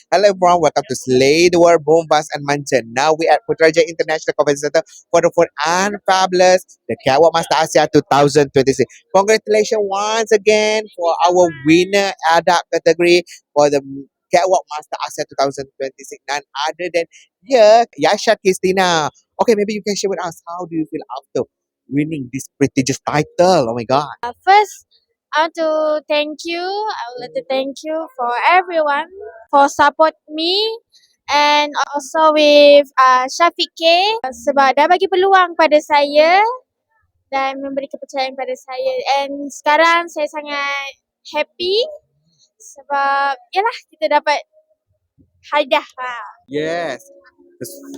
Hello everyone, welcome to Slay the World, Boom Bus and Mansion. Now we at Putrajaya International Conference Center for the food and fabulous the Catwalk Master Asia 2026. Congratulations once again for our winner adult category for the Catwalk Master Asia 2026. None other than Yasha Christina. Okay, maybe you can share with us how do you feel after winning this prestigious title? Oh my God. First, I want to thank you. I would like to thank you for everyone for support me and also with Syafiq K sebab dah bagi peluang pada saya dan memberi kepercayaan pada saya. And sekarang saya sangat happy sebab yalah kita dapat hadiah. Yes.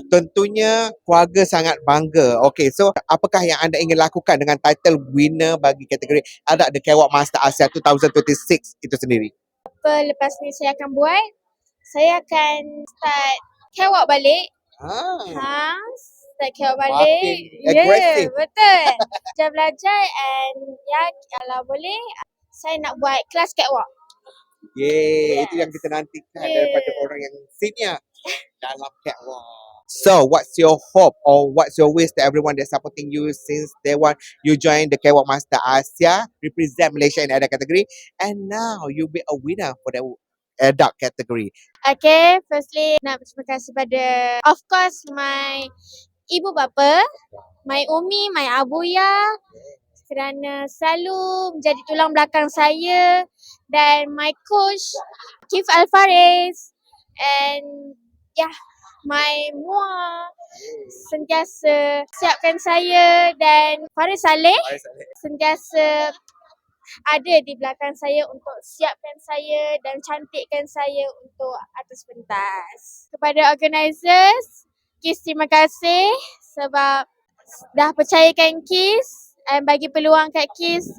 Tentunya keluarga sangat bangga. Okay, so apakah yang anda ingin lakukan dengan title winner bagi kategori Adak The Catwalk Master Asia 2026 itu sendiri? Apa lepas ni saya akan buat? Saya akan start catwalk balik. Start catwalk balik. Makin agresif. Betul. Belajar and kalau boleh saya nak buat kelas catwalk. Itu yang kita nantikan daripada orang yang senior dalam catwalk. So, what's your hope or what's your wish to everyone that's supporting you since day one you joined the Catwalk Master Asia, represent Malaysia in adult category, and now you'll be a winner for the adult category. Okay, firstly nak berterima kasih pada of course my ibu bapa, my umi, my abuya kerana selalu menjadi tulang belakang saya dan my coach Kif Alfaris and my mua sentiasa siapkan saya dan Faris Saleh sentiasa ada di belakang saya untuk siapkan saya dan cantikkan saya untuk atas pentas. Kepada organisers, KIS terima kasih sebab dah percayakan KIS dan bagi peluang kat KIS.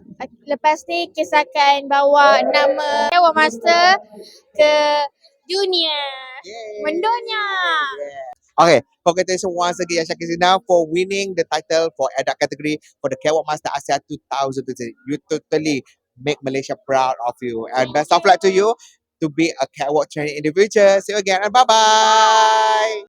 Lepas ni KIS akan bawa nama Catwalk Master ke dunia. Mendunia. Okay, congratulations once again Yasha Christina for winning the title for adult category for the Catwalk Master Asia 2020. You totally make Malaysia proud of you. And best of luck to you to be a catwalk trainer in the future. See you again and bye-bye.